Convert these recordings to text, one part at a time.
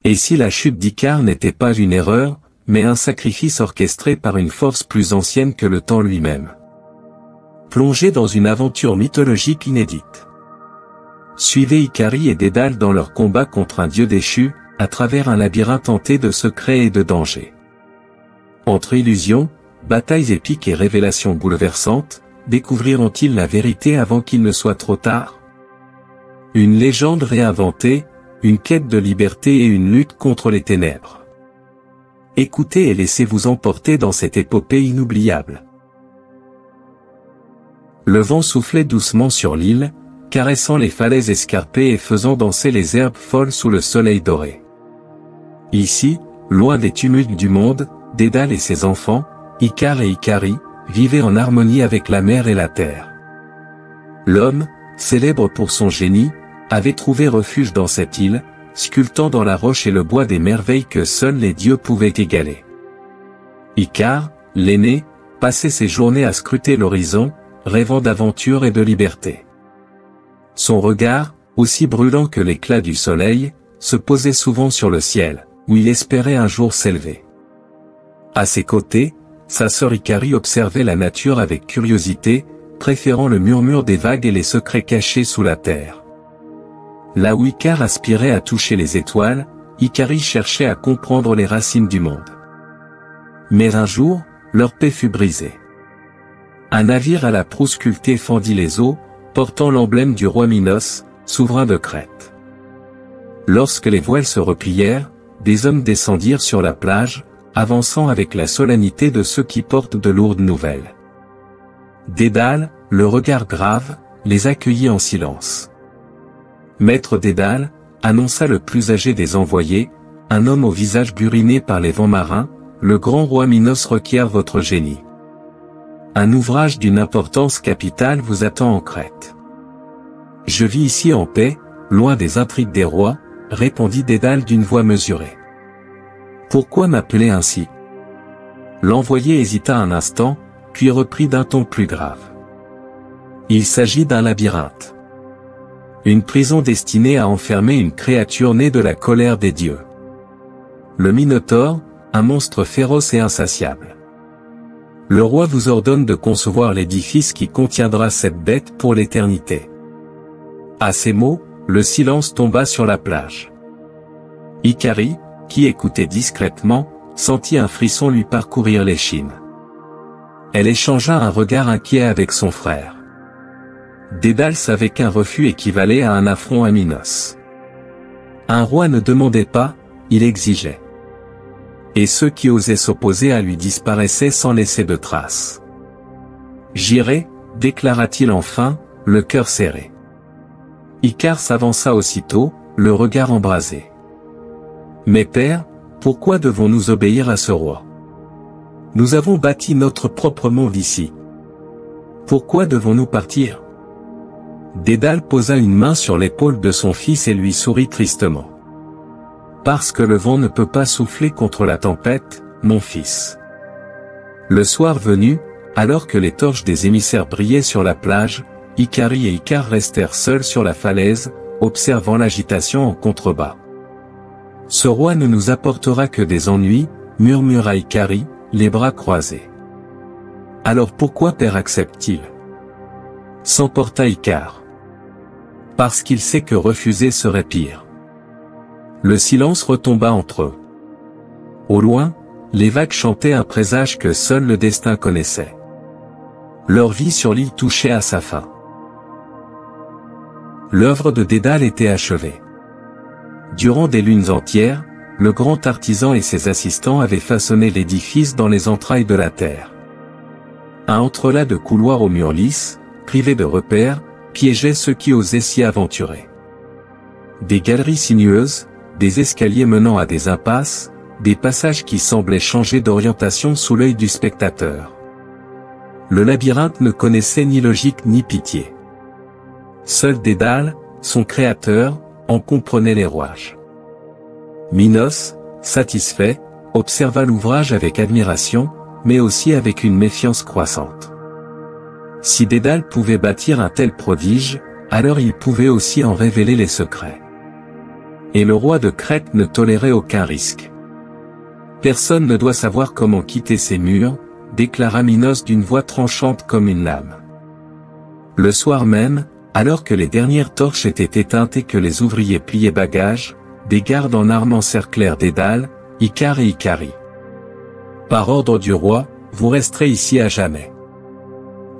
Et si la chute d'Icare n'était pas une erreur, mais un sacrifice orchestré par une force plus ancienne que le temps lui-même? Plongez dans une aventure mythologique inédite. Suivez Icari et Dédale dans leur combat contre un dieu déchu, à travers un labyrinthe hanté de secrets et de dangers. Entre illusions, batailles épiques et révélations bouleversantes, découvriront-ils la vérité avant qu'il ne soit trop tard? Une légende réinventée, une quête de liberté et une lutte contre les ténèbres. Écoutez et laissez-vous emporter dans cette épopée inoubliable. Le vent soufflait doucement sur l'île, caressant les falaises escarpées et faisant danser les herbes folles sous le soleil doré. Ici, loin des tumultes du monde, Dédale et ses enfants, Icare et Icari, vivaient en harmonie avec la mer et la terre. L'homme, célèbre pour son génie, avait trouvé refuge dans cette île, sculptant dans la roche et le bois des merveilles que seuls les dieux pouvaient égaler. Icare, l'aîné, passait ses journées à scruter l'horizon, rêvant d'aventure et de liberté. Son regard, aussi brûlant que l'éclat du soleil, se posait souvent sur le ciel, où il espérait un jour s'élever. À ses côtés, sa sœur Icari observait la nature avec curiosité, préférant le murmure des vagues et les secrets cachés sous la terre. Là où Icare aspirait à toucher les étoiles, Icari cherchait à comprendre les racines du monde. Mais un jour, leur paix fut brisée. Un navire à la proue sculptée fendit les eaux, portant l'emblème du roi Minos, souverain de Crète. Lorsque les voiles se replièrent, des hommes descendirent sur la plage, avançant avec la solennité de ceux qui portent de lourdes nouvelles. Dédale, le regard grave, les accueillit en silence. Maître Dédale, annonça le plus âgé des envoyés, un homme au visage buriné par les vents marins, le grand roi Minos requiert votre génie. Un ouvrage d'une importance capitale vous attend en Crète. Je vis ici en paix, loin des intrigues des rois, répondit Dédale d'une voix mesurée. Pourquoi m'appeler ainsi? L'envoyé hésita un instant, puis reprit d'un ton plus grave. Il s'agit d'un labyrinthe. Une prison destinée à enfermer une créature née de la colère des dieux. Le Minotaure, un monstre féroce et insatiable. Le roi vous ordonne de concevoir l'édifice qui contiendra cette bête pour l'éternité. À ces mots, le silence tomba sur la plage. Icari, qui écoutait discrètement, sentit un frisson lui parcourir l'échine. Elle échangea un regard inquiet avec son frère. Dédale savait qu'un refus équivalait à un affront à Minos. Un roi ne demandait pas, il exigeait. Et ceux qui osaient s'opposer à lui disparaissaient sans laisser de traces. J'irai, déclara-t-il enfin, le cœur serré. Icare s'avança aussitôt, le regard embrasé. Mais père, pourquoi devons-nous obéir à ce roi? Nous avons bâti notre propre monde ici. Pourquoi devons-nous partir? Dédale posa une main sur l'épaule de son fils et lui sourit tristement. Parce que le vent ne peut pas souffler contre la tempête, mon fils. Le soir venu, alors que les torches des émissaires brillaient sur la plage, Icari et Icare restèrent seuls sur la falaise, observant l'agitation en contrebas. Ce roi ne nous apportera que des ennuis, murmura Icari, les bras croisés. Alors pourquoi père accepte-t-il? S'emporta Icare. Parce qu'il sait que refuser serait pire. Le silence retomba entre eux. Au loin, les vagues chantaient un présage que seul le destin connaissait. Leur vie sur l'île touchait à sa fin. L'œuvre de Dédale était achevée. Durant des lunes entières, le grand artisan et ses assistants avaient façonné l'édifice dans les entrailles de la terre. Un entrelac de couloirs aux murs lisses, privés de repères, piégeait ceux qui osaient s'y aventurer. Des galeries sinueuses, des escaliers menant à des impasses, des passages qui semblaient changer d'orientation sous l'œil du spectateur. Le labyrinthe ne connaissait ni logique ni pitié. Seul Dédale, son créateur, en comprenait les rouages. Minos, satisfait, observa l'ouvrage avec admiration, mais aussi avec une méfiance croissante. Si Dédale pouvait bâtir un tel prodige, alors il pouvait aussi en révéler les secrets. et le roi de Crète ne tolérait aucun risque. Personne ne doit savoir comment quitter ces murs, déclara Minos d'une voix tranchante comme une lame. Le soir même, alors que les dernières torches étaient éteintes et que les ouvriers pliaient bagages, des gardes en armes encerclèrent Dédale, Icare et Icarie. Par ordre du roi, vous resterez ici à jamais.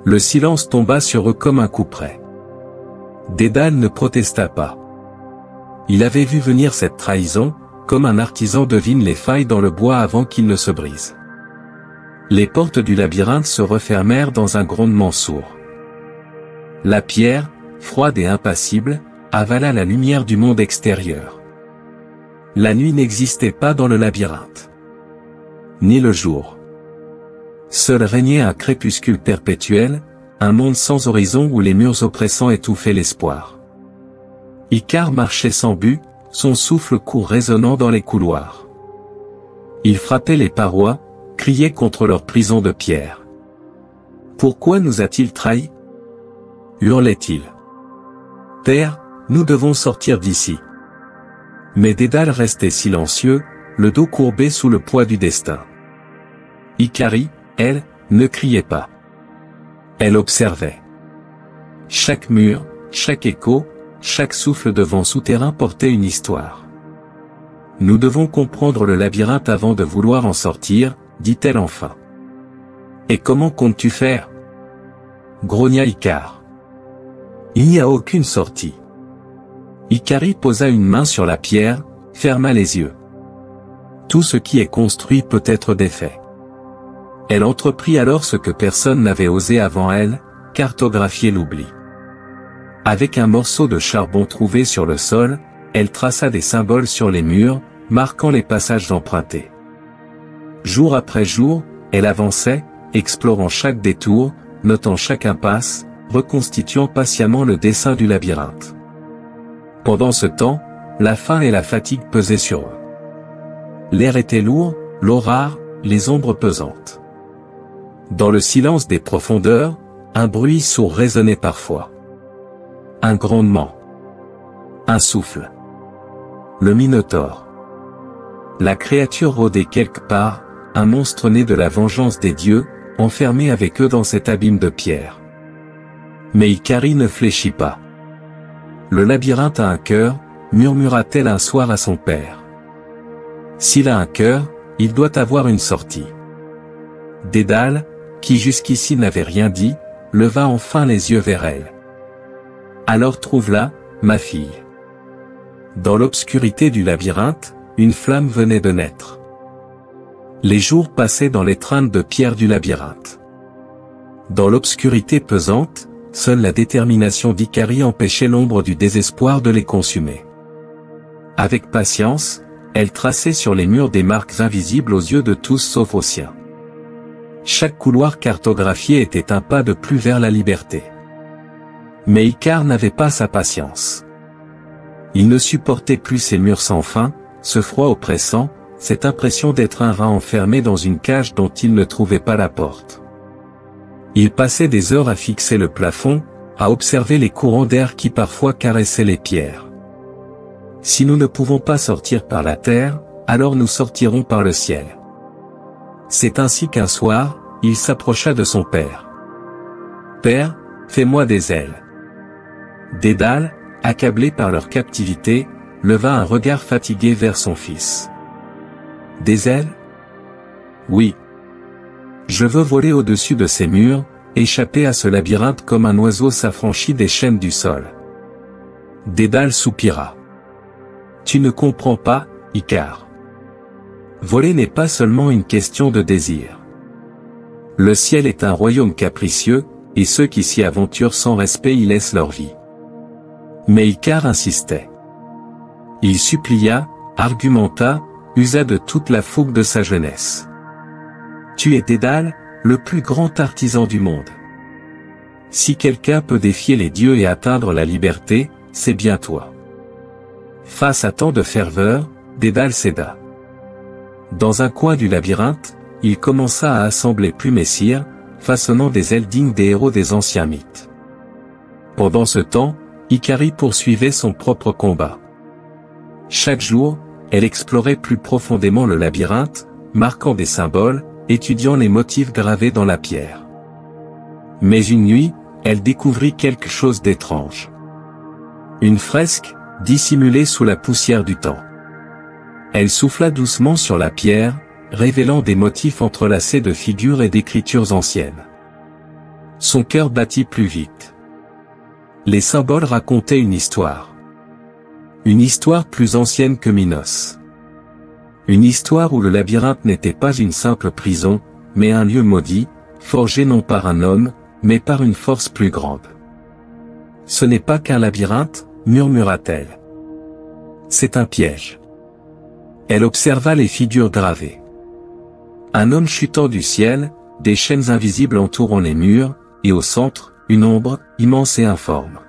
Le silence tomba sur eux comme un couperet. Dédale ne protesta pas. Il avait vu venir cette trahison, comme un artisan devine les failles dans le bois avant qu'il ne se brise. Les portes du labyrinthe se refermèrent dans un grondement sourd. La pierre, froide et impassible, avala la lumière du monde extérieur. La nuit n'existait pas dans le labyrinthe. Ni le jour. Seul régnait un crépuscule perpétuel, un monde sans horizon où les murs oppressants étouffaient l'espoir. Icare marchait sans but, son souffle court résonnant dans les couloirs. Il frappait les parois, criait contre leur prison de pierre. Pourquoi nous a-t-il trahis? Hurlait-il. Terre, nous devons sortir d'ici. Mais Dédale restait silencieux, le dos courbé sous le poids du destin. Icarie, elle, ne criait pas. Elle observait. Chaque mur, chaque écho, chaque souffle de vent souterrain portait une histoire. Nous devons comprendre le labyrinthe avant de vouloir en sortir, dit-elle enfin. Et comment comptes-tu faire? Grogna Icare. Il n'y a aucune sortie. Icarie posa une main sur la pierre, ferma les yeux. Tout ce qui est construit peut être défait. Elle entreprit alors ce que personne n'avait osé avant elle, cartographier l'oubli. Avec un morceau de charbon trouvé sur le sol, elle traça des symboles sur les murs, marquant les passages empruntés. Jour après jour, elle avançait, explorant chaque détour, notant chaque impasse, reconstituant patiemment le dessin du labyrinthe. Pendant ce temps, la faim et la fatigue pesaient sur eux. L'air était lourd, l'eau rare, les ombres pesantes. Dans le silence des profondeurs, un bruit sourd résonnait parfois. Un grondement. Un souffle. Le Minotaure. La créature rôdait quelque part, un monstre né de la vengeance des dieux, enfermé avec eux dans cet abîme de pierre. Mais Icarie ne fléchit pas. Le labyrinthe a un cœur, murmura-t-elle un soir à son père. S'il a un cœur, il doit avoir une sortie. Dédale, qui jusqu'ici n'avait rien dit, leva enfin les yeux vers elle. Alors trouve-la, ma fille. Dans l'obscurité du labyrinthe, une flamme venait de naître. Les jours passaient dans l'étreinte de pierre du labyrinthe. Dans l'obscurité pesante, seule la détermination d'Icarie empêchait l'ombre du désespoir de les consumer. Avec patience, elle traçait sur les murs des marques invisibles aux yeux de tous sauf aux siens. Chaque couloir cartographié était un pas de plus vers la liberté. Mais Icare n'avait pas sa patience. Il ne supportait plus ces murs sans fin, ce froid oppressant, cette impression d'être un rat enfermé dans une cage dont il ne trouvait pas la porte. Il passait des heures à fixer le plafond, à observer les courants d'air qui parfois caressaient les pierres. Si nous ne pouvons pas sortir par la terre, alors nous sortirons par le ciel. C'est ainsi qu'un soir, il s'approcha de son père. Père, fais-moi des ailes. Dédale, accablé par leur captivité, leva un regard fatigué vers son fils. Des ailes? Oui. Je veux voler au-dessus de ces murs, échapper à ce labyrinthe comme un oiseau s'affranchit des chaînes du sol. Dédale soupira. Tu ne comprends pas, Icare. Voler n'est pas seulement une question de désir. Le ciel est un royaume capricieux, et ceux qui s'y aventurent sans respect y laissent leur vie. Mais Icare insistait. Il supplia, argumenta, usa de toute la fougue de sa jeunesse. Tu es Dédale, le plus grand artisan du monde. Si quelqu'un peut défier les dieux et atteindre la liberté, c'est bien toi. Face à tant de ferveur, Dédale céda. Dans un coin du labyrinthe, il commença à assembler plumes et cire, façonnant des ailes dignes des héros des anciens mythes. Pendant ce temps, Icarie poursuivait son propre combat. Chaque jour, elle explorait plus profondément le labyrinthe, marquant des symboles, étudiant les motifs gravés dans la pierre. Mais une nuit, elle découvrit quelque chose d'étrange. Une fresque, dissimulée sous la poussière du temps. Elle souffla doucement sur la pierre, révélant des motifs entrelacés de figures et d'écritures anciennes. Son cœur battit plus vite. Les symboles racontaient une histoire. Une histoire plus ancienne que Minos. Une histoire où le labyrinthe n'était pas une simple prison, mais un lieu maudit, forgé non par un homme, mais par une force plus grande. Ce n'est pas qu'un labyrinthe, murmura-t-elle. C'est un piège. Elle observa les figures gravées. Un homme chutant du ciel, des chaînes invisibles entourant les murs, et au centre, une ombre, immense et informe.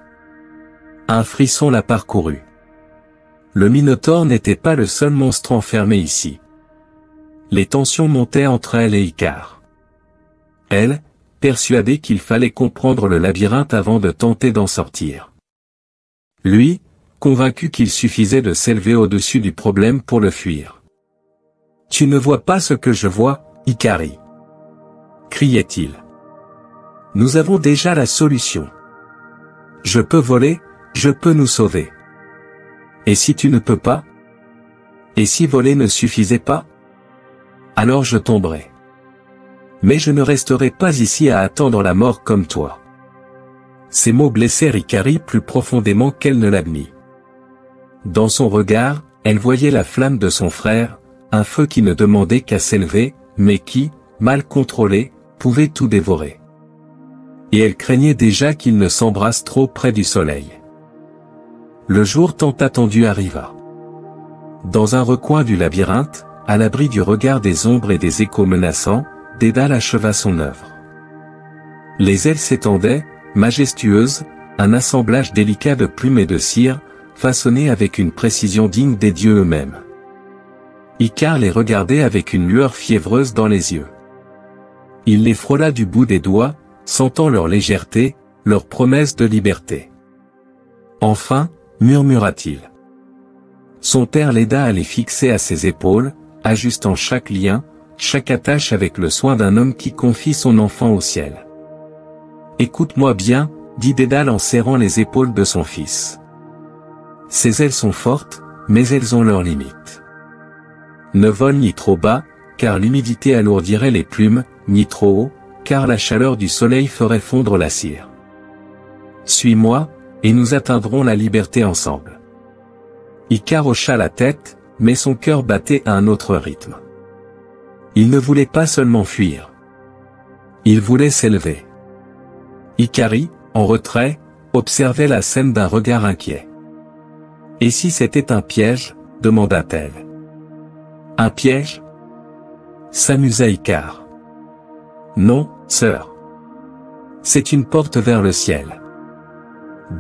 Un frisson la parcourut. Le Minotaure n'était pas le seul monstre enfermé ici. Les tensions montaient entre elle et Icare. Elle, persuadée qu'il fallait comprendre le labyrinthe avant de tenter d'en sortir. Lui, convaincu qu'il suffisait de s'élever au-dessus du problème pour le fuir. « Tu ne vois pas ce que je vois, Icari !» criait-il. « Nous avons déjà la solution. Je peux voler, je peux nous sauver. Et si tu ne peux pas? Et si voler ne suffisait pas? Alors je tomberai. Mais je ne resterai pas ici à attendre la mort comme toi. » Ces mots blessèrent Icari plus profondément qu'elle ne l'admit. Dans son regard, elle voyait la flamme de son frère, un feu qui ne demandait qu'à s'élever, mais qui, mal contrôlé, pouvait tout dévorer. Et elle craignait déjà qu'il ne s'embrasse trop près du soleil. Le jour tant attendu arriva. Dans un recoin du labyrinthe, à l'abri du regard des ombres et des échos menaçants, Dédale acheva son œuvre. Les ailes s'étendaient, majestueuses, un assemblage délicat de plumes et de cire, façonné avec une précision digne des dieux eux-mêmes. Icare les regardait avec une lueur fiévreuse dans les yeux. Il les frôla du bout des doigts, sentant leur légèreté, leur promesse de liberté. Enfin, murmura-t-il. Son père l'aida à les fixer à ses épaules, ajustant chaque lien, chaque attache avec le soin d'un homme qui confie son enfant au ciel. « Écoute-moi bien, dit Dédale en serrant les épaules de son fils. Ses ailes sont fortes, mais elles ont leurs limites. Ne vole ni trop bas, car l'humidité alourdirait les plumes, ni trop haut, car la chaleur du soleil ferait fondre la cire. Suis-moi, et nous atteindrons la liberté ensemble. » Icare hocha la tête, mais son cœur battait à un autre rythme. Il ne voulait pas seulement fuir. Il voulait s'élever. Icari, en retrait, observait la scène d'un regard inquiet. « Et si c'était un piège ?» demanda-t-elle. « Un piège ?» s'amusa Icare. « Non, sœur. C'est une porte vers le ciel. »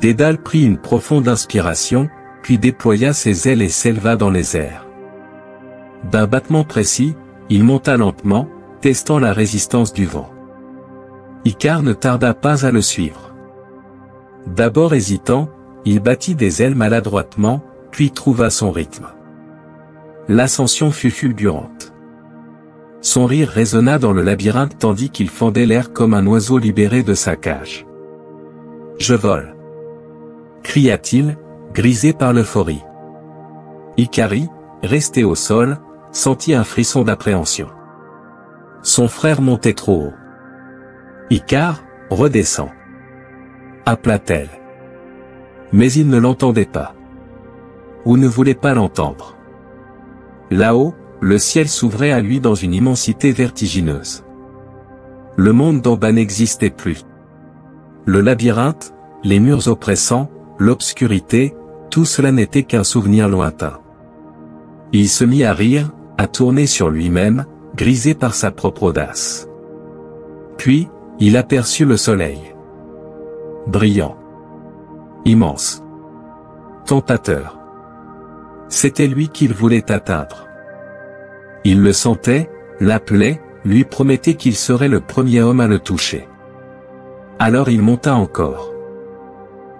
Dédale prit une profonde inspiration, puis déploya ses ailes et s'éleva dans les airs. D'un battement précis, il monta lentement, testant la résistance du vent. Icare ne tarda pas à le suivre. D'abord hésitant, il battit des ailes maladroitement, puis trouva son rythme. L'ascension fut fulgurante. Son rire résonna dans le labyrinthe tandis qu'il fendait l'air comme un oiseau libéré de sa cage. « Je vole !» cria-t-il, grisé par l'euphorie. Icari, resté au sol, sentit un frisson d'appréhension. Son frère montait trop haut. « Icare, redescends !» appela-t-elle. Mais il ne l'entendait pas. Ou ne voulait pas l'entendre. Là-haut, le ciel s'ouvrait à lui dans une immensité vertigineuse. Le monde d'en bas n'existait plus. Le labyrinthe, les murs oppressants, l'obscurité, tout cela n'était qu'un souvenir lointain. Il se mit à rire, à tourner sur lui-même, grisé par sa propre audace. Puis, il aperçut le soleil. Brillant. Immense. Tentateur. C'était lui qu'il voulait atteindre. Il le sentait, l'appelait, lui promettait qu'il serait le premier homme à le toucher. Alors il monta encore.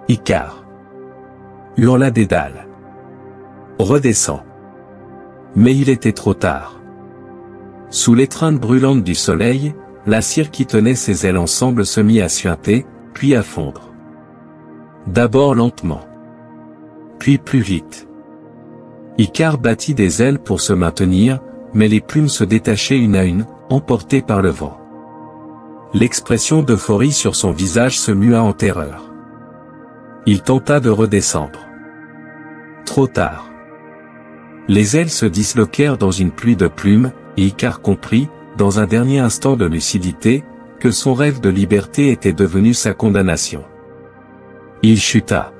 Icare. Hurla Dédale. Redescends. Mais il était trop tard. Sous l'étreinte brûlante du soleil, la cire qui tenait ses ailes ensemble se mit à suinter, puis à fondre. D'abord lentement. Puis plus vite. Icare battit des ailes pour se maintenir, mais les plumes se détachaient une à une, emportées par le vent. L'expression d'euphorie sur son visage se mua en terreur. Il tenta de redescendre. Trop tard. Les ailes se disloquèrent dans une pluie de plumes, et Icare comprit, dans un dernier instant de lucidité, que son rêve de liberté était devenu sa condamnation. Il chuta.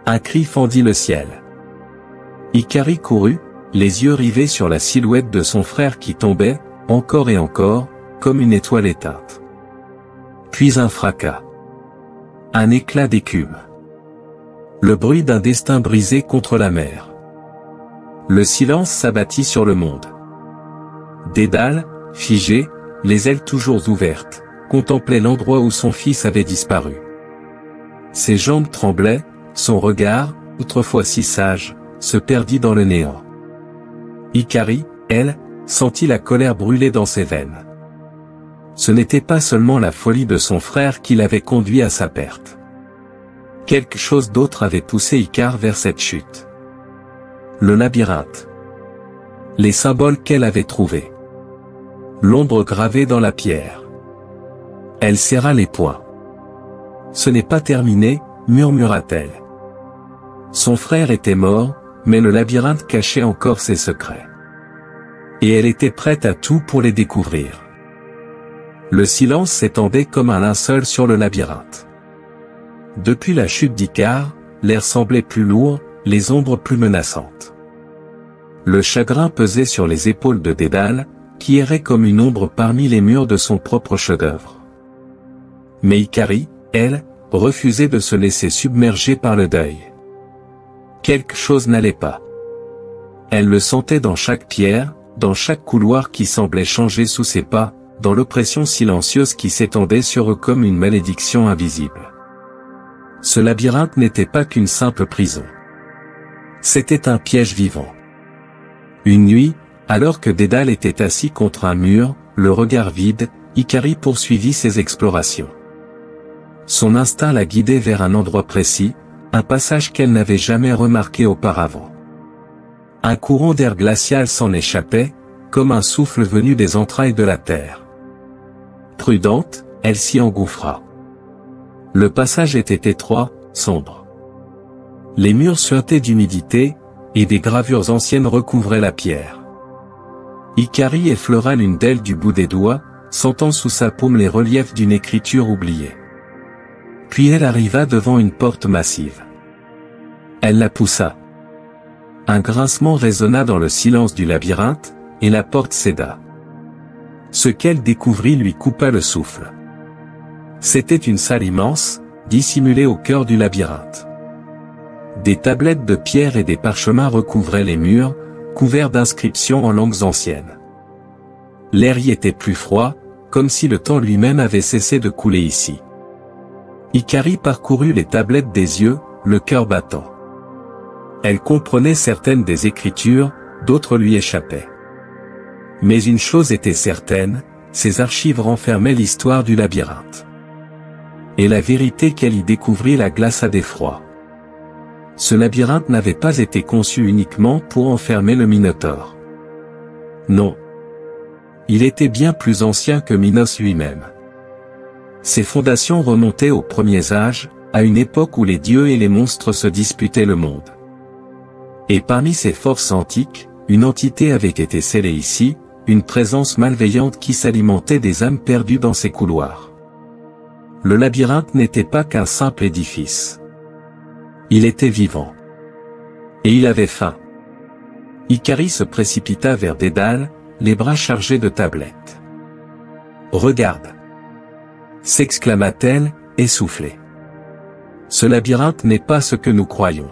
Un cri fendit le ciel. Icari courut, les yeux rivés sur la silhouette de son frère qui tombait, encore et encore, comme une étoile éteinte. Puis un fracas. Un éclat d'écume. Le bruit d'un destin brisé contre la mer. Le silence s'abattit sur le monde. Dédale, figé, les ailes toujours ouvertes, contemplait l'endroit où son fils avait disparu. Ses jambes tremblaient, son regard, autrefois si sage, se perdit dans le néant. Icari, elle, sentit la colère brûler dans ses veines. Ce n'était pas seulement la folie de son frère qui l'avait conduit à sa perte. Quelque chose d'autre avait poussé Icare vers cette chute. Le labyrinthe. Les symboles qu'elle avait trouvés. L'ombre gravée dans la pierre. Elle serra les poings. Ce n'est pas terminé, murmura-t-elle. Son frère était mort, mais le labyrinthe cachait encore ses secrets. Et elle était prête à tout pour les découvrir. Le silence s'étendait comme un linceul sur le labyrinthe. Depuis la chute d'Icare, l'air semblait plus lourd, les ombres plus menaçantes. Le chagrin pesait sur les épaules de Dédale, qui errait comme une ombre parmi les murs de son propre chef-d'œuvre. Mais Icari, elle, refusait de se laisser submerger par le deuil. Quelque chose n'allait pas. Elle le sentait dans chaque pierre, dans chaque couloir qui semblait changer sous ses pas, dans l'oppression silencieuse qui s'étendait sur eux comme une malédiction invisible. Ce labyrinthe n'était pas qu'une simple prison. C'était un piège vivant. Une nuit, alors que Dédale était assis contre un mur, le regard vide, Icari poursuivit ses explorations. Son instinct la guidait vers un endroit précis, un passage qu'elle n'avait jamais remarqué auparavant. Un courant d'air glacial s'en échappait, comme un souffle venu des entrailles de la terre. Prudente, elle s'y engouffra. Le passage était étroit, sombre. Les murs suintaient d'humidité, et des gravures anciennes recouvraient la pierre. Icari effleura l'une d'elles du bout des doigts, sentant sous sa paume les reliefs d'une écriture oubliée. Puis elle arriva devant une porte massive. Elle la poussa. Un grincement résonna dans le silence du labyrinthe, et la porte céda. Ce qu'elle découvrit lui coupa le souffle. C'était une salle immense, dissimulée au cœur du labyrinthe. Des tablettes de pierre et des parchemins recouvraient les murs, couverts d'inscriptions en langues anciennes. L'air y était plus froid, comme si le temps lui-même avait cessé de couler ici. Icari parcourut les tablettes des yeux, le cœur battant. Elle comprenait certaines des écritures, d'autres lui échappaient. Mais une chose était certaine, ces archives renfermaient l'histoire du labyrinthe. Et la vérité qu'elle y découvrit la glaça d'effroi. Ce labyrinthe n'avait pas été conçu uniquement pour enfermer le Minotaure. Non. Il était bien plus ancien que Minos lui-même. Ses fondations remontaient aux premiers âges, à une époque où les dieux et les monstres se disputaient le monde. Et parmi ces forces antiques, une entité avait été scellée ici, une présence malveillante qui s'alimentait des âmes perdues dans ses couloirs. Le labyrinthe n'était pas qu'un simple édifice. Il était vivant. Et il avait faim. Icari se précipita vers Dédale, les bras chargés de tablettes. « Regarde !» s'exclama-t-elle, essoufflée. « Ce labyrinthe n'est pas ce que nous croyons. »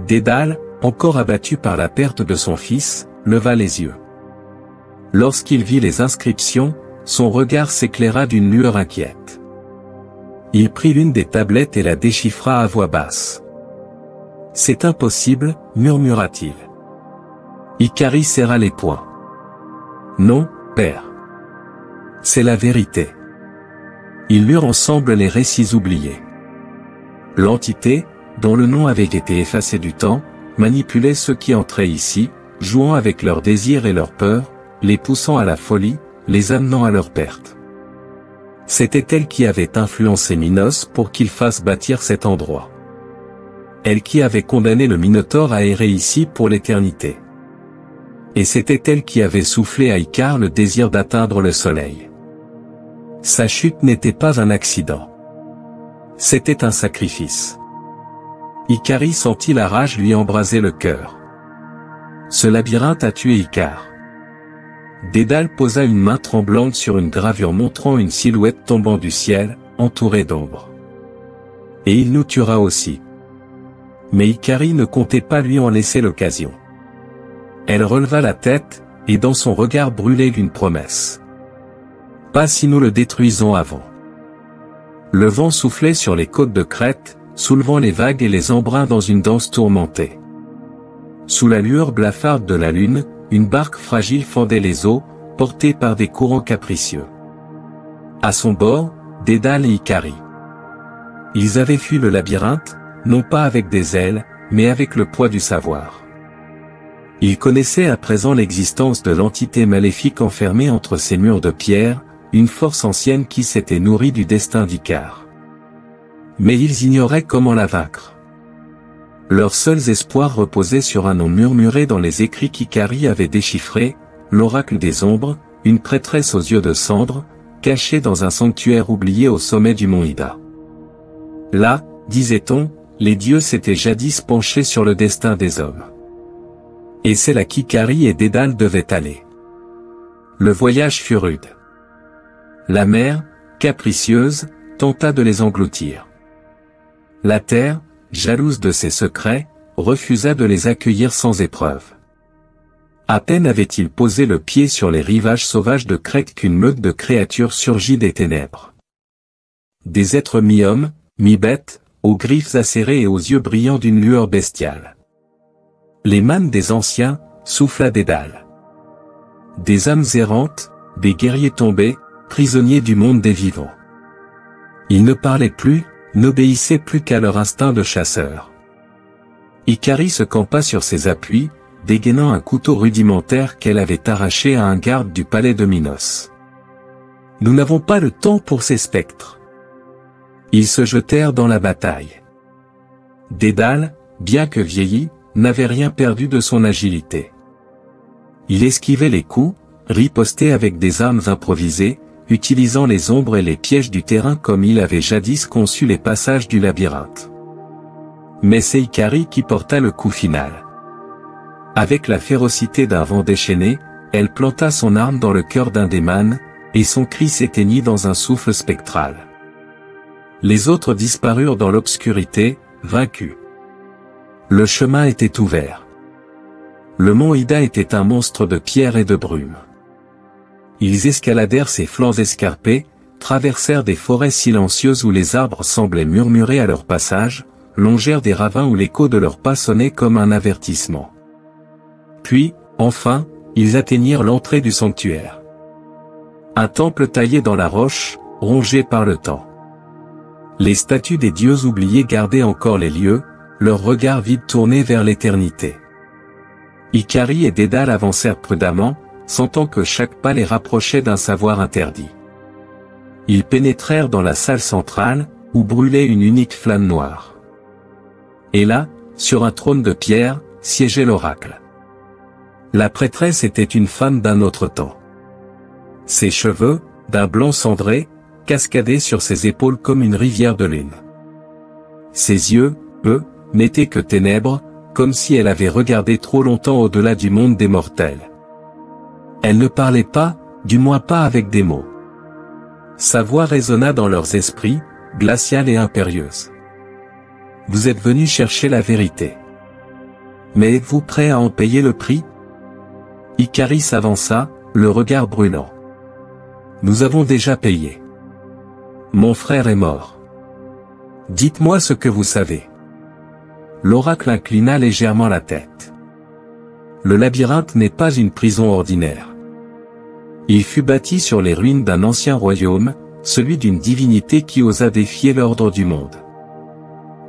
Dédale, encore abattu par la perte de son fils, leva les yeux. Lorsqu'il vit les inscriptions, son regard s'éclaira d'une lueur inquiète. Il prit l'une des tablettes et la déchiffra à voix basse. C'est impossible, murmura-t-il. Icari serra les poings. Non, père. C'est la vérité. Ils lurent ensemble les récits oubliés. L'entité, dont le nom avait été effacé du temps, manipulait ceux qui entraient ici, jouant avec leurs désirs et leurs peurs, les poussant à la folie, les amenant à leur perte. C'était elle qui avait influencé Minos pour qu'il fasse bâtir cet endroit. Elle qui avait condamné le Minotaure à errer ici pour l'éternité. Et c'était elle qui avait soufflé à Icare le désir d'atteindre le soleil. Sa chute n'était pas un accident. C'était un sacrifice. Icari sentit la rage lui embraser le cœur. Ce labyrinthe a tué Icare. Dédale posa une main tremblante sur une gravure montrant une silhouette tombant du ciel, entourée d'ombre. Et il nous tuera aussi. Mais Icari ne comptait pas lui en laisser l'occasion. Elle releva la tête, et dans son regard brûlait une promesse. Pas si nous le détruisons avant. Le vent soufflait sur les côtes de Crète, soulevant les vagues et les embruns dans une danse tourmentée. Sous la lueur blafarde de la lune, une barque fragile fendait les eaux, portée par des courants capricieux. À son bord, Dédale et Icari. Ils avaient fui le labyrinthe, non pas avec des ailes, mais avec le poids du savoir. Ils connaissaient à présent l'existence de l'entité maléfique enfermée entre ces murs de pierre, une force ancienne qui s'était nourrie du destin d'Icare. Mais ils ignoraient comment la vaincre. Leurs seuls espoirs reposaient sur un nom murmuré dans les écrits qu'Icari avait déchiffrés, l'oracle des ombres, une prêtresse aux yeux de cendre, cachée dans un sanctuaire oublié au sommet du mont Ida. Là, disait-on, les dieux s'étaient jadis penchés sur le destin des hommes. Et c'est là qu'Icari et Dédale devaient aller. Le voyage fut rude. La mer, capricieuse, tenta de les engloutir. La terre, jalouse de ses secrets, refusa de les accueillir sans épreuve. À peine avait-il posé le pied sur les rivages sauvages de Crète qu'une meute de créatures surgit des ténèbres. Des êtres mi-hommes, mi-bêtes, aux griffes acérées et aux yeux brillants d'une lueur bestiale. Les mânes des anciens, souffla Dédale. Des âmes errantes, des guerriers tombés, prisonniers du monde des vivants. Ils ne parlaient plus, n'obéissaient plus qu'à leur instinct de chasseur. Icari se campa sur ses appuis, dégainant un couteau rudimentaire qu'elle avait arraché à un garde du palais de Minos. Nous n'avons pas le temps pour ces spectres. Ils se jetèrent dans la bataille. Dédale, bien que vieilli, n'avait rien perdu de son agilité. Il esquivait les coups, ripostait avec des armes improvisées, utilisant les ombres et les pièges du terrain comme il avait jadis conçu les passages du labyrinthe. Mais c'est Icari qui porta le coup final. Avec la férocité d'un vent déchaîné, elle planta son arme dans le cœur d'un des mânes, et son cri s'éteignit dans un souffle spectral. Les autres disparurent dans l'obscurité, vaincus. Le chemin était ouvert. Le mont Ida était un monstre de pierre et de brume. Ils escaladèrent ses flancs escarpés, traversèrent des forêts silencieuses où les arbres semblaient murmurer à leur passage, longèrent des ravins où l'écho de leurs pas sonnait comme un avertissement. Puis, enfin, ils atteignirent l'entrée du sanctuaire. Un temple taillé dans la roche, rongé par le temps. Les statues des dieux oubliés gardaient encore les lieux, leurs regards vides tournés vers l'éternité. Icari et Dédale avancèrent prudemment, sentant que chaque pas les rapprochait d'un savoir interdit. Ils pénétrèrent dans la salle centrale, où brûlait une unique flamme noire. Et là, sur un trône de pierre, siégeait l'oracle. La prêtresse était une femme d'un autre temps. Ses cheveux, d'un blanc cendré, cascadaient sur ses épaules comme une rivière de lune. Ses yeux, eux, n'étaient que ténèbres, comme si elle avait regardé trop longtemps au-delà du monde des mortels. Elle ne parlait pas, du moins pas avec des mots. Sa voix résonna dans leurs esprits, glaciale et impérieuse. Vous êtes venus chercher la vérité. Mais êtes-vous prêt à en payer le prix? Icari s'avança, le regard brûlant. Nous avons déjà payé. Mon frère est mort. Dites-moi ce que vous savez. L'oracle inclina légèrement la tête. Le labyrinthe n'est pas une prison ordinaire. Il fut bâti sur les ruines d'un ancien royaume, celui d'une divinité qui osa défier l'ordre du monde.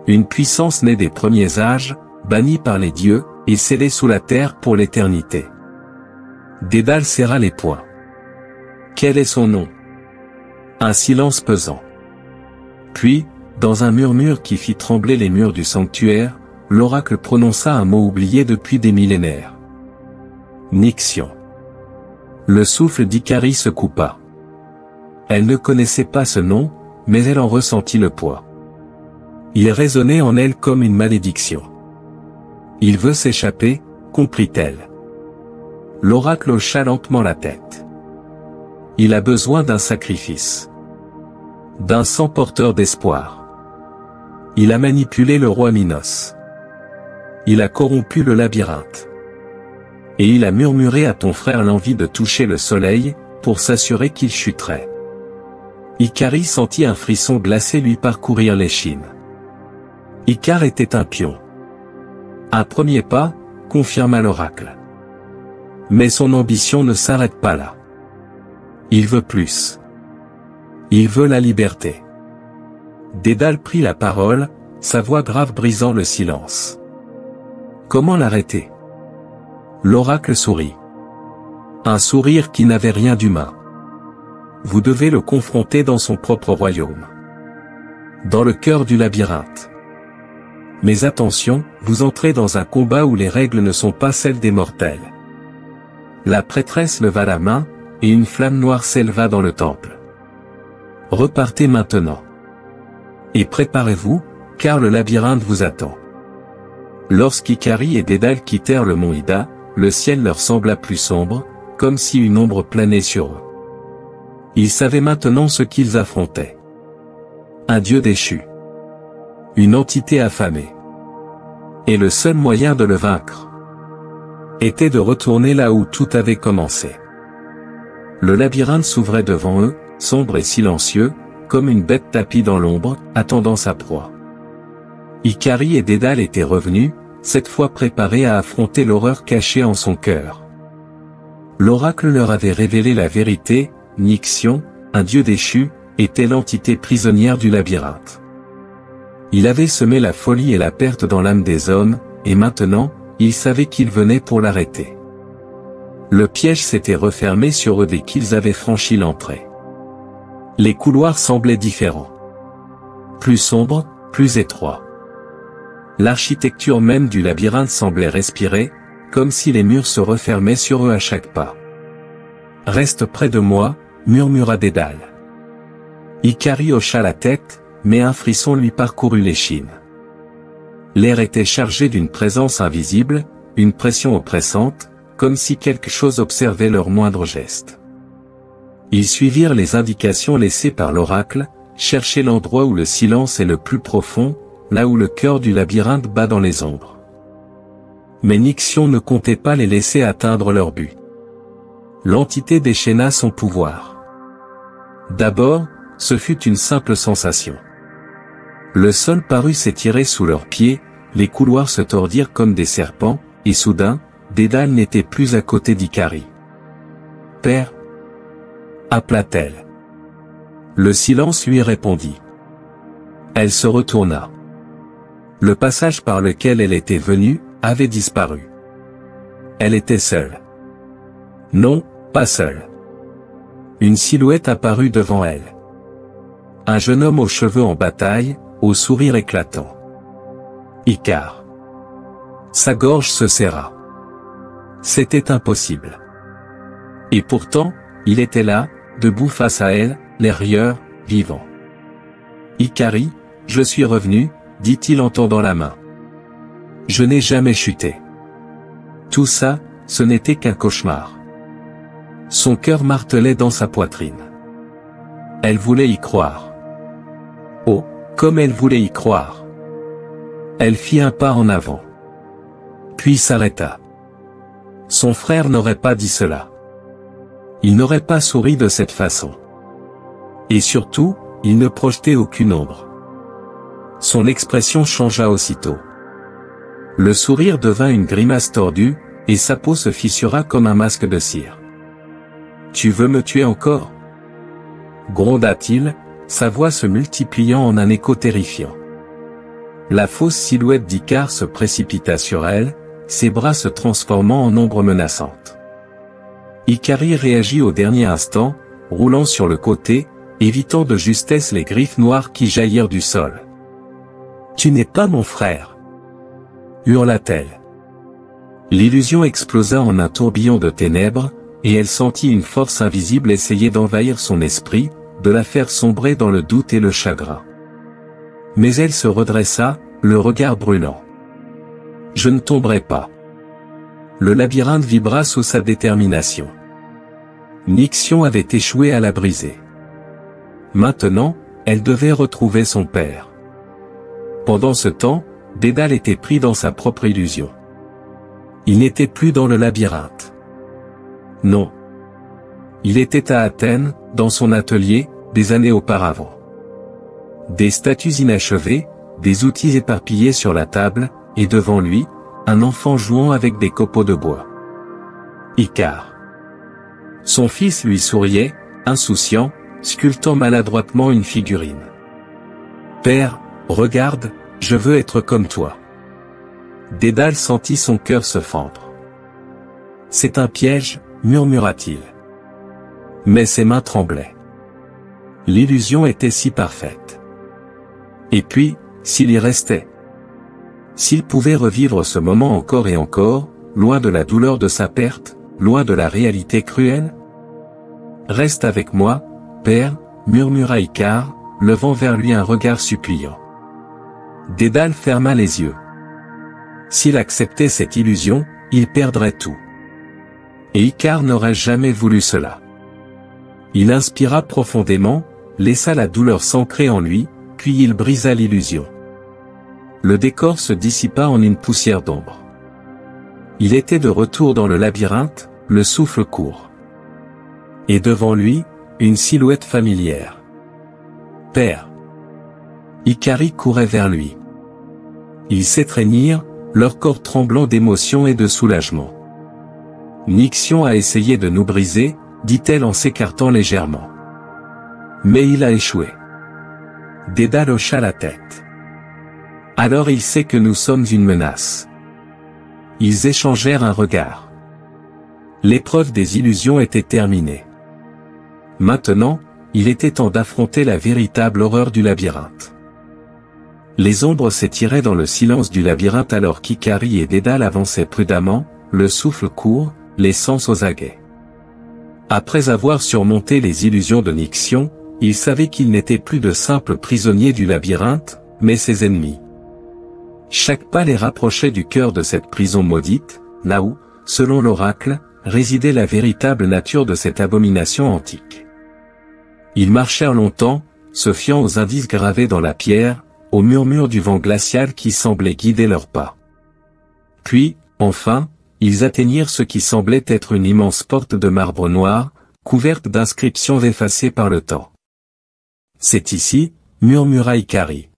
Une puissance née des premiers âges, bannie par les dieux, et scellée sous la terre pour l'éternité. Dédale serra les poings. Quel est son nom? Un silence pesant. Puis, dans un murmure qui fit trembler les murs du sanctuaire, l'oracle prononça un mot oublié depuis des millénaires. Nixion. Le souffle d'Ikari se coupa. Elle ne connaissait pas ce nom, mais elle en ressentit le poids. Il résonnait en elle comme une malédiction. Il veut s'échapper, comprit-elle. L'oracle hocha lentement la tête. Il a besoin d'un sacrifice. D'un sang porteur d'espoir. Il a manipulé le roi Minos. Il a corrompu le labyrinthe. Et il a murmuré à ton frère l'envie de toucher le soleil, pour s'assurer qu'il chuterait. Ikari sentit un frisson glacé lui parcourir l'échine. Icare était un pion. Un premier pas, confirma l'oracle. Mais son ambition ne s'arrête pas là. Il veut plus. Il veut la liberté. Dédale prit la parole, sa voix grave brisant le silence. Comment l'arrêter? L'oracle sourit. Un sourire qui n'avait rien d'humain. Vous devez le confronter dans son propre royaume. Dans le cœur du labyrinthe. Mais attention, vous entrez dans un combat où les règles ne sont pas celles des mortels. La prêtresse leva la main, et une flamme noire s'éleva dans le temple. Repartez maintenant. Et préparez-vous, car le labyrinthe vous attend. Lorsqu'Ikari et Dédale quittèrent le mont Ida, le ciel leur sembla plus sombre, comme si une ombre planait sur eux. Ils savaient maintenant ce qu'ils affrontaient. Un dieu déchu. Une entité affamée. Et le seul moyen de le vaincre était de retourner là où tout avait commencé. Le labyrinthe s'ouvrait devant eux, sombre et silencieux, comme une bête tapie dans l'ombre, attendant sa proie. Ikari et Dédale étaient revenus, cette fois préparés à affronter l'horreur cachée en son cœur. L'oracle leur avait révélé la vérité, Nixion, un dieu déchu, était l'entité prisonnière du labyrinthe. Il avait semé la folie et la perte dans l'âme des hommes, et maintenant, ils savaient qu'ils venaient pour l'arrêter. Le piège s'était refermé sur eux dès qu'ils avaient franchi l'entrée. Les couloirs semblaient différents. Plus sombres, plus étroits. L'architecture même du labyrinthe semblait respirer, comme si les murs se refermaient sur eux à chaque pas. « Reste près de moi », murmura Dédale. Ikari hocha la tête, mais un frisson lui parcourut l'échine. L'air était chargé d'une présence invisible, une pression oppressante, comme si quelque chose observait leurs moindres gestes. Ils suivirent les indications laissées par l'oracle, chercher l'endroit où le silence est le plus profond, là où le cœur du labyrinthe bat dans les ombres. Mais Nixion ne comptait pas les laisser atteindre leur but. L'entité déchaîna son pouvoir. D'abord, ce fut une simple sensation. Le sol parut s'étirer sous leurs pieds, les couloirs se tordirent comme des serpents, et soudain, Dédale n'était plus à côté d'Ikari. « Père » appela-t-elle. Le silence lui répondit. Elle se retourna. Le passage par lequel elle était venue, avait disparu. Elle était seule. Non, pas seule. Une silhouette apparut devant elle. Un jeune homme aux cheveux en bataille, au sourire éclatant. Icare. Sa gorge se serra. C'était impossible. Et pourtant, il était là, debout face à elle, l'air rieur, vivant. Ikari, je suis revenu, dit-il en tendant la main. Je n'ai jamais chuté. Tout ça, ce n'était qu'un cauchemar. Son cœur martelait dans sa poitrine. Elle voulait y croire. Oh, comme elle voulait y croire. Elle fit un pas en avant. Puis s'arrêta. Son frère n'aurait pas dit cela. Il n'aurait pas souri de cette façon. Et surtout, il ne projetait aucune ombre. Son expression changea aussitôt. Le sourire devint une grimace tordue, et sa peau se fissura comme un masque de cire. « Tu veux me tuer encore » gronda-t-il, sa voix se multipliant en un écho terrifiant. La fausse silhouette d'Icare se précipita sur elle, ses bras se transformant en ombre menaçante. Ikari réagit au dernier instant, roulant sur le côté, évitant de justesse les griffes noires qui jaillirent du sol. « Tu n'es pas mon frère !» hurla-t-elle. L'illusion explosa en un tourbillon de ténèbres, et elle sentit une force invisible essayer d'envahir son esprit, de la faire sombrer dans le doute et le chagrin. Mais elle se redressa, le regard brûlant. « Je ne tomberai pas. » Le labyrinthe vibra sous sa détermination. Nixion avait échoué à la briser. Maintenant, elle devait retrouver son père. Pendant ce temps, Dédale était pris dans sa propre illusion. Il n'était plus dans le labyrinthe. Non. Il était à Athènes, dans son atelier, des années auparavant. Des statues inachevées, des outils éparpillés sur la table, et devant lui, un enfant jouant avec des copeaux de bois. Icare. Son fils lui souriait, insouciant, sculptant maladroitement une figurine. « Père, regarde, je veux être comme toi. » Dédale sentit son cœur se fendre. « C'est un piège, » murmura-t-il. Mais ses mains tremblaient. L'illusion était si parfaite. Et puis, s'il y restait. S'il pouvait revivre ce moment encore et encore, loin de la douleur de sa perte, loin de la réalité cruelle. « Reste avec moi, père, » murmura Icare, levant vers lui un regard suppliant. Dédale ferma les yeux. S'il acceptait cette illusion, il perdrait tout. Et Icare n'aurait jamais voulu cela. Il inspira profondément, laissa la douleur s'ancrer en lui, puis il brisa l'illusion. Le décor se dissipa en une poussière d'ombre. Il était de retour dans le labyrinthe, le souffle court. Et devant lui, une silhouette familière. « Père !» Ikari courait vers lui. Ils s'étreignirent, leur corps tremblant d'émotion et de soulagement. « Nixion a essayé de nous briser, » dit-elle en s'écartant légèrement. « Mais il a échoué. » Dédale hocha la tête. « Alors il sait que nous sommes une menace. » Ils échangèrent un regard. L'épreuve des illusions était terminée. Maintenant, il était temps d'affronter la véritable horreur du labyrinthe. Les ombres s'étiraient dans le silence du labyrinthe alors qu'Ikari et Dédale avançaient prudemment, le souffle court, les sens aux aguets. Après avoir surmonté les illusions de Nixion, ils savaient qu'ils n'étaient plus de simples prisonniers du labyrinthe, mais ses ennemis. Chaque pas les rapprochait du cœur de cette prison maudite, là où, selon l'oracle, résidait la véritable nature de cette abomination antique. Ils marchèrent longtemps, se fiant aux indices gravés dans la pierre, au murmure du vent glacial qui semblait guider leurs pas. Puis, enfin, ils atteignirent ce qui semblait être une immense porte de marbre noir, couverte d'inscriptions effacées par le temps. « C'est ici, » murmura Ikari.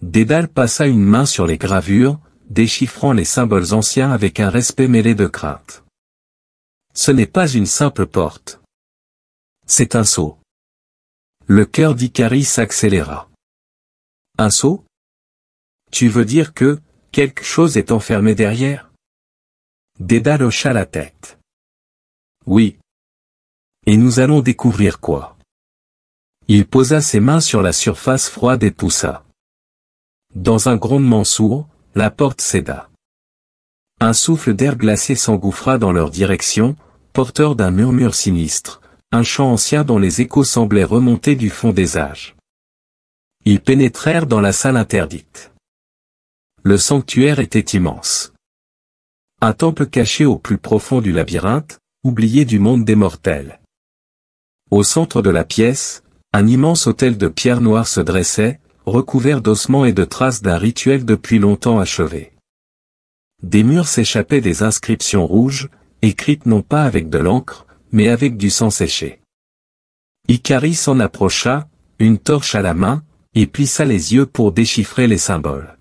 Dédale passa une main sur les gravures, déchiffrant les symboles anciens avec un respect mêlé de crainte. Ce n'est pas une simple porte. C'est un sceau. Le cœur d'Ikari s'accéléra. Un sceau? Tu veux dire que, quelque chose est enfermé derrière? Dédale hocha la tête. Oui. Et nous allons découvrir quoi? Il posa ses mains sur la surface froide et poussa. Dans un grondement sourd, la porte céda. Un souffle d'air glacé s'engouffra dans leur direction, porteur d'un murmure sinistre, un chant ancien dont les échos semblaient remonter du fond des âges. Ils pénétrèrent dans la salle interdite. Le sanctuaire était immense. Un temple caché au plus profond du labyrinthe, oublié du monde des mortels. Au centre de la pièce, un immense autel de pierre noire se dressait, recouvert d'ossements et de traces d'un rituel depuis longtemps achevé. Des murs s'échappaient des inscriptions rouges, écrites non pas avec de l'encre, mais avec du sang séché. Ikari s'en approcha, une torche à la main, et plissa les yeux pour déchiffrer les symboles.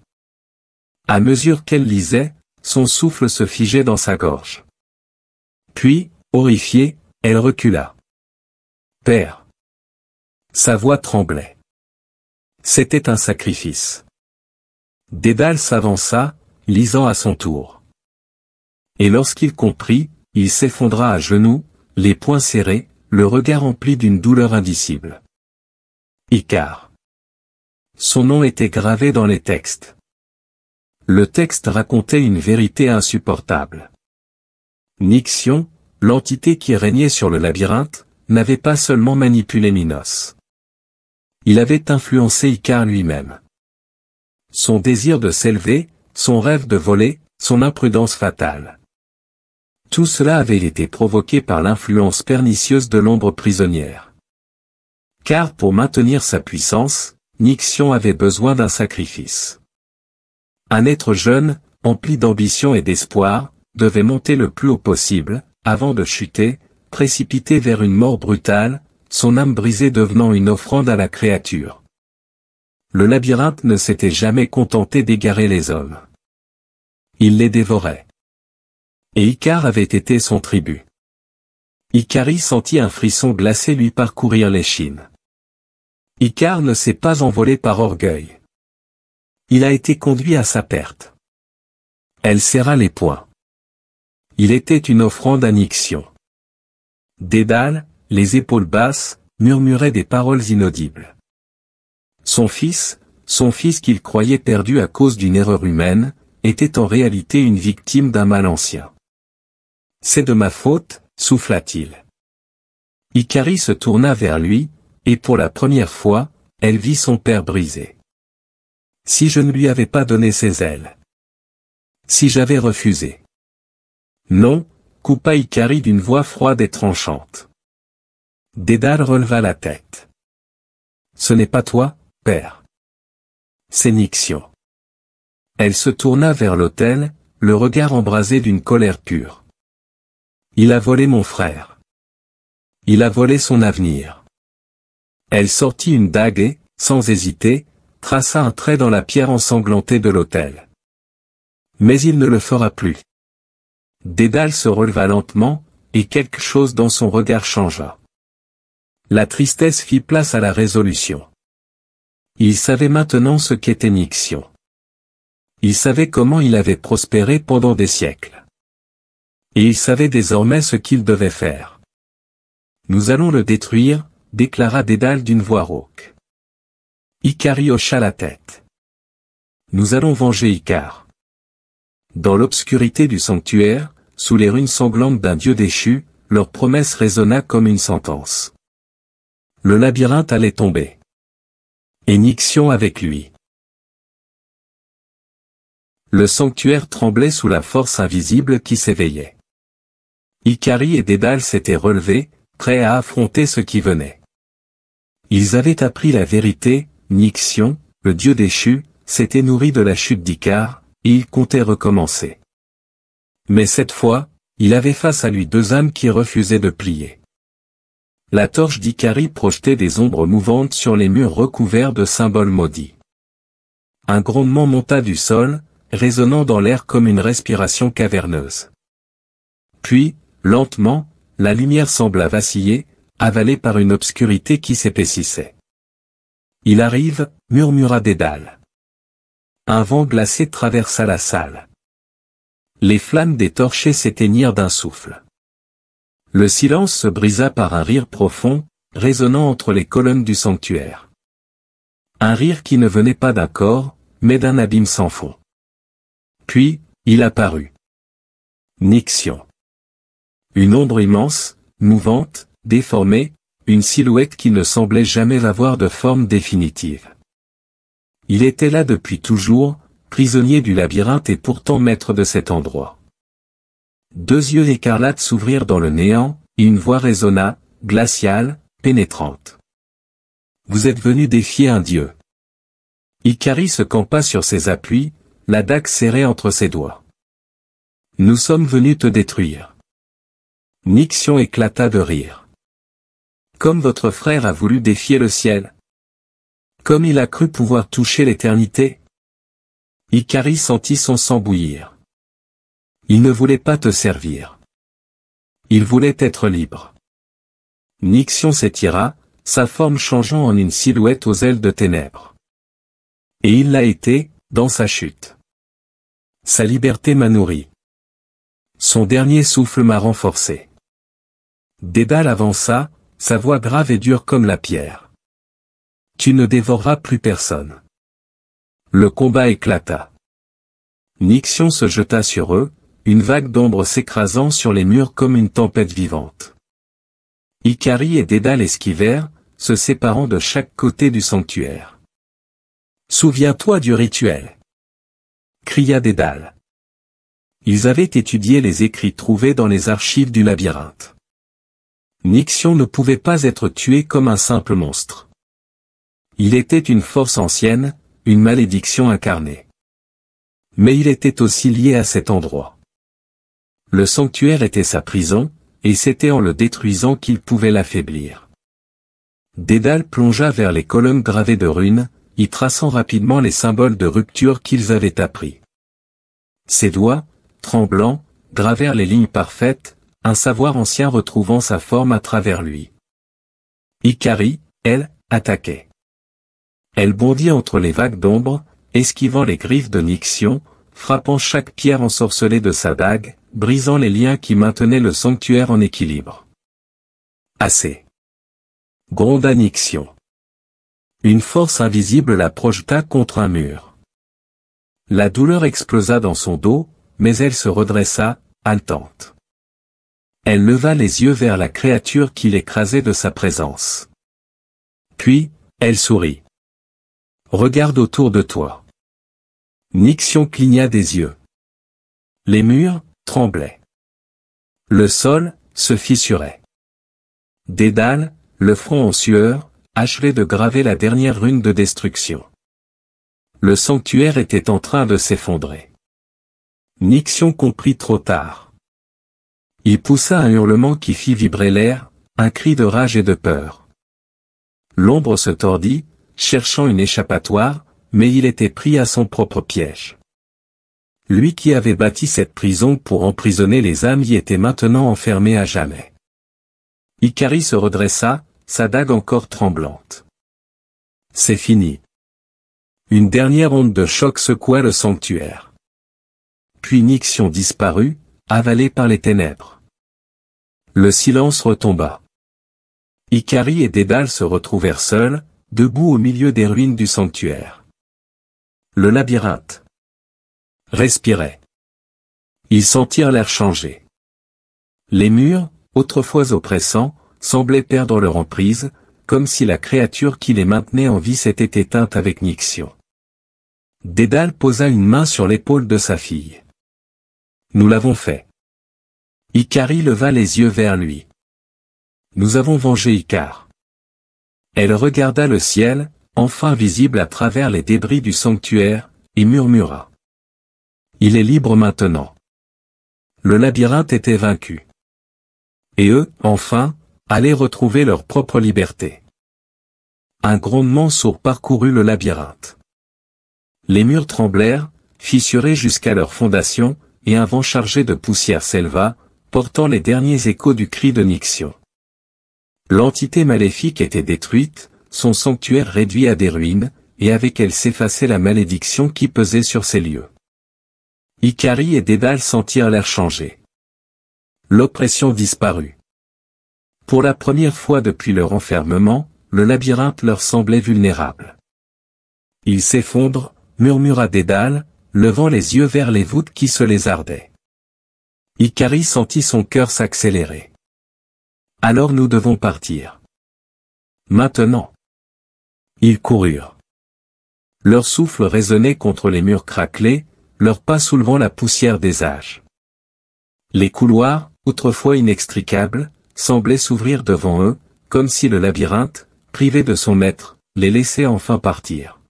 À mesure qu'elle lisait, son souffle se figeait dans sa gorge. Puis, horrifiée, elle recula. Père. Sa voix tremblait. C'était un sacrifice. Dédale s'avança, lisant à son tour. Et lorsqu'il comprit, il s'effondra à genoux, les poings serrés, le regard empli d'une douleur indicible. Icare. Son nom était gravé dans les textes. Le texte racontait une vérité insupportable. Nixion, l'entité qui régnait sur le labyrinthe, n'avait pas seulement manipulé Minos. Il avait influencé Icare lui-même. Son désir de s'élever, son rêve de voler, son imprudence fatale. Tout cela avait été provoqué par l'influence pernicieuse de l'ombre prisonnière. Car pour maintenir sa puissance, Nixion avait besoin d'un sacrifice. Un être jeune, empli d'ambition et d'espoir, devait monter le plus haut possible, avant de chuter, précipité vers une mort brutale, son âme brisée devenant une offrande à la créature. Le labyrinthe ne s'était jamais contenté d'égarer les hommes. Il les dévorait. Et Icare avait été son tribut. Icari sentit un frisson glacé lui parcourir l'échine. Icare ne s'est pas envolé par orgueil. Il a été conduit à sa perte. Elle serra les poings. Il était une offrande à Nixion. Dédale, les épaules basses, murmurait des paroles inaudibles. Son fils qu'il croyait perdu à cause d'une erreur humaine, était en réalité une victime d'un mal ancien. C'est de ma faute, souffla-t-il. Icari se tourna vers lui, et pour la première fois, elle vit son père brisé. Si je ne lui avais pas donné ses ailes. Si j'avais refusé. Non, coupa Icari d'une voix froide et tranchante. Dédale releva la tête. Ce n'est pas toi, père. C'est Nixion. Elle se tourna vers l'autel, le regard embrasé d'une colère pure. Il a volé mon frère. Il a volé son avenir. Elle sortit une dague et, sans hésiter, traça un trait dans la pierre ensanglantée de l'autel. Mais il ne le fera plus. Dédale se releva lentement, et quelque chose dans son regard changea. La tristesse fit place à la résolution. Il savait maintenant ce qu'était Nixion. Il savait comment il avait prospéré pendant des siècles. Et il savait désormais ce qu'il devait faire. Nous allons le détruire, déclara Dédale d'une voix rauque. Icari hocha la tête. Nous allons venger Icare. Dans l'obscurité du sanctuaire, sous les runes sanglantes d'un dieu déchu, leur promesse résonna comme une sentence. Le labyrinthe allait tomber. Et Nixion avec lui. Le sanctuaire tremblait sous la force invisible qui s'éveillait. Icari et Dédale s'étaient relevés, prêts à affronter ce qui venait. Ils avaient appris la vérité, Nixion, le dieu déchu, s'était nourri de la chute d'Icare, et il comptait recommencer. Mais cette fois, il avait face à lui deux âmes qui refusaient de plier. La torche d'Icari projetait des ombres mouvantes sur les murs recouverts de symboles maudits. Un grondement monta du sol, résonnant dans l'air comme une respiration caverneuse. Puis, lentement, la lumière sembla vaciller, avalée par une obscurité qui s'épaississait. Il arrive, murmura Dédale. Un vent glacé traversa la salle. Les flammes des torchers s'éteignirent d'un souffle. Le silence se brisa par un rire profond, résonnant entre les colonnes du sanctuaire. Un rire qui ne venait pas d'un corps, mais d'un abîme sans fond. Puis, il apparut. Nixion. Une ombre immense, mouvante, déformée, une silhouette qui ne semblait jamais avoir de forme définitive. Il était là depuis toujours, prisonnier du labyrinthe et pourtant maître de cet endroit. Deux yeux écarlates s'ouvrirent dans le néant, et une voix résonna, glaciale, pénétrante. Vous êtes venu défier un dieu. Icari se campa sur ses appuis, la dague serrée entre ses doigts. Nous sommes venus te détruire. Nixion éclata de rire. Comme votre frère a voulu défier le ciel. Comme il a cru pouvoir toucher l'éternité. Icari sentit son sang bouillir. Il ne voulait pas te servir. Il voulait être libre. Nixion s'étira, sa forme changeant en une silhouette aux ailes de ténèbres. Et il l'a été, dans sa chute. Sa liberté m'a nourri. Son dernier souffle m'a renforcé. Dédale avança, sa voix grave et dure comme la pierre. Tu ne dévoreras plus personne. Le combat éclata. Nixion se jeta sur eux, une vague d'ombre s'écrasant sur les murs comme une tempête vivante. Icari et Dédale esquivèrent, se séparant de chaque côté du sanctuaire. Souviens-toi du rituel, cria Dédale. Ils avaient étudié les écrits trouvés dans les archives du labyrinthe. Nixion ne pouvait pas être tué comme un simple monstre. Il était une force ancienne, une malédiction incarnée. Mais il était aussi lié à cet endroit. Le sanctuaire était sa prison, et c'était en le détruisant qu'il pouvait l'affaiblir. Dédale plongea vers les colonnes gravées de runes, y traçant rapidement les symboles de rupture qu'ils avaient appris. Ses doigts, tremblants, gravèrent les lignes parfaites, un savoir ancien retrouvant sa forme à travers lui. Icari, elle, attaquait. Elle bondit entre les vagues d'ombre, esquivant les griffes de Nixion, frappant chaque pierre ensorcelée de sa dague, brisant les liens qui maintenaient le sanctuaire en équilibre. Assez. Gronda Nixion. Une force invisible la projeta contre un mur. La douleur explosa dans son dos, mais elle se redressa, haletante. Elle leva les yeux vers la créature qui l'écrasait de sa présence. Puis, elle sourit. Regarde autour de toi. Nixion cligna des yeux. Les murs tremblaient. Le sol se fissurait. Dédale, le front en sueur, achevait de graver la dernière rune de destruction. Le sanctuaire était en train de s'effondrer. Nixion comprit trop tard. Il poussa un hurlement qui fit vibrer l'air, un cri de rage et de peur. L'ombre se tordit, cherchant une échappatoire, mais il était pris à son propre piège. Lui qui avait bâti cette prison pour emprisonner les âmes y était maintenant enfermé à jamais. Icari se redressa, sa dague encore tremblante. C'est fini. Une dernière onde de choc secoua le sanctuaire. Puis Nixion disparut, avalé par les ténèbres. Le silence retomba. Icari et Dédale se retrouvèrent seuls, debout au milieu des ruines du sanctuaire. Le labyrinthe respirait. Ils sentirent l'air changer. Les murs, autrefois oppressants, semblaient perdre leur emprise, comme si la créature qui les maintenait en vie s'était éteinte avec Nixion. Dédale posa une main sur l'épaule de sa fille. Nous l'avons fait. Icari leva les yeux vers lui. Nous avons vengé Icare. Elle regarda le ciel, enfin visible à travers les débris du sanctuaire, et murmura. Il est libre maintenant. Le labyrinthe était vaincu. Et eux, enfin, allaient retrouver leur propre liberté. Un grondement sourd parcourut le labyrinthe. Les murs tremblèrent, fissurés jusqu'à leur fondation, et un vent chargé de poussière s'éleva, portant les derniers échos du cri de Nixion. L'entité maléfique était détruite, son sanctuaire réduit à des ruines, et avec elle s'effaçait la malédiction qui pesait sur ces lieux. Icari et Dédale sentirent l'air changer. L'oppression disparut. Pour la première fois depuis leur enfermement, le labyrinthe leur semblait vulnérable. Il s'effondre, murmura Dédale, levant les yeux vers les voûtes qui se lézardaient. Icari sentit son cœur s'accélérer. Alors nous devons partir. Maintenant. Ils coururent. Leur souffle résonnait contre les murs craquelés, leurs pas soulevant la poussière des âges. Les couloirs, autrefois inextricables, semblaient s'ouvrir devant eux, comme si le labyrinthe, privé de son maître, les laissait enfin partir.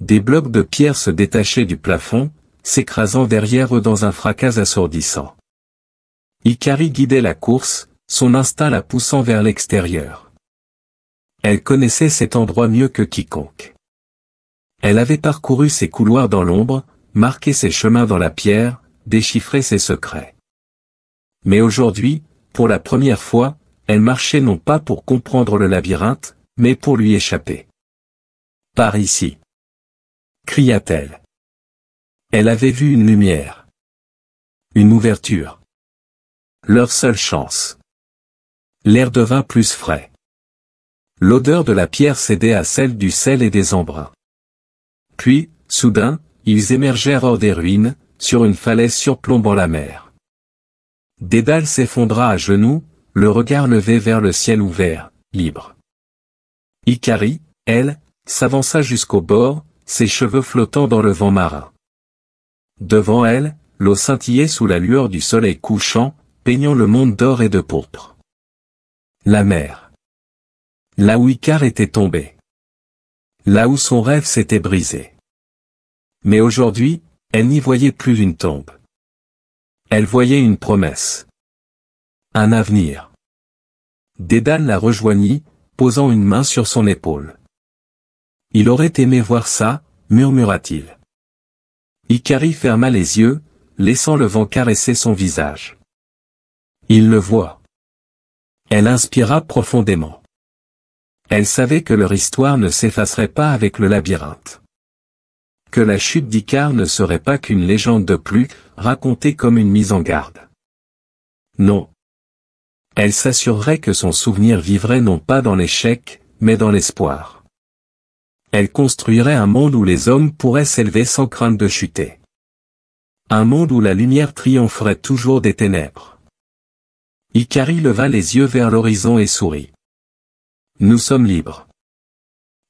Des blocs de pierre se détachaient du plafond, s'écrasant derrière eux dans un fracas assourdissant. Icari guidait la course, son instinct la poussant vers l'extérieur. Elle connaissait cet endroit mieux que quiconque. Elle avait parcouru ses couloirs dans l'ombre, marqué ses chemins dans la pierre, déchiffré ses secrets. Mais aujourd'hui, pour la première fois, elle marchait non pas pour comprendre le labyrinthe, mais pour lui échapper. « Par ici !» cria-t-elle. Elle avait vu une lumière. Une ouverture. Leur seule chance. L'air devint plus frais. L'odeur de la pierre cédait à celle du sel et des embruns. Puis, soudain, ils émergèrent hors des ruines, sur une falaise surplombant la mer. Dédale s'effondra à genoux, le regard levé vers le ciel ouvert, libre. Icari, elle, s'avança jusqu'au bord, ses cheveux flottant dans le vent marin. Devant elle, l'eau scintillait sous la lueur du soleil couchant, peignant le monde d'or et de pourpre. La mer. Là où Icare était tombé. Là où son rêve s'était brisé. Mais aujourd'hui, elle n'y voyait plus une tombe. Elle voyait une promesse. Un avenir. Dédale la rejoignit, posant une main sur son épaule. Il aurait aimé voir ça, murmura-t-il. Icari ferma les yeux, laissant le vent caresser son visage. Il le voit. Elle inspira profondément. Elle savait que leur histoire ne s'effacerait pas avec le labyrinthe. Que la chute d'Icare ne serait pas qu'une légende de plus, racontée comme une mise en garde. Non. Elle s'assurerait que son souvenir vivrait non pas dans l'échec, mais dans l'espoir. Elle construirait un monde où les hommes pourraient s'élever sans crainte de chuter. Un monde où la lumière triompherait toujours des ténèbres. Icari leva les yeux vers l'horizon et sourit. Nous sommes libres.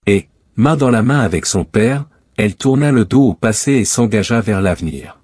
Et, main dans la main avec son père, elle tourna le dos au passé et s'engagea vers l'avenir.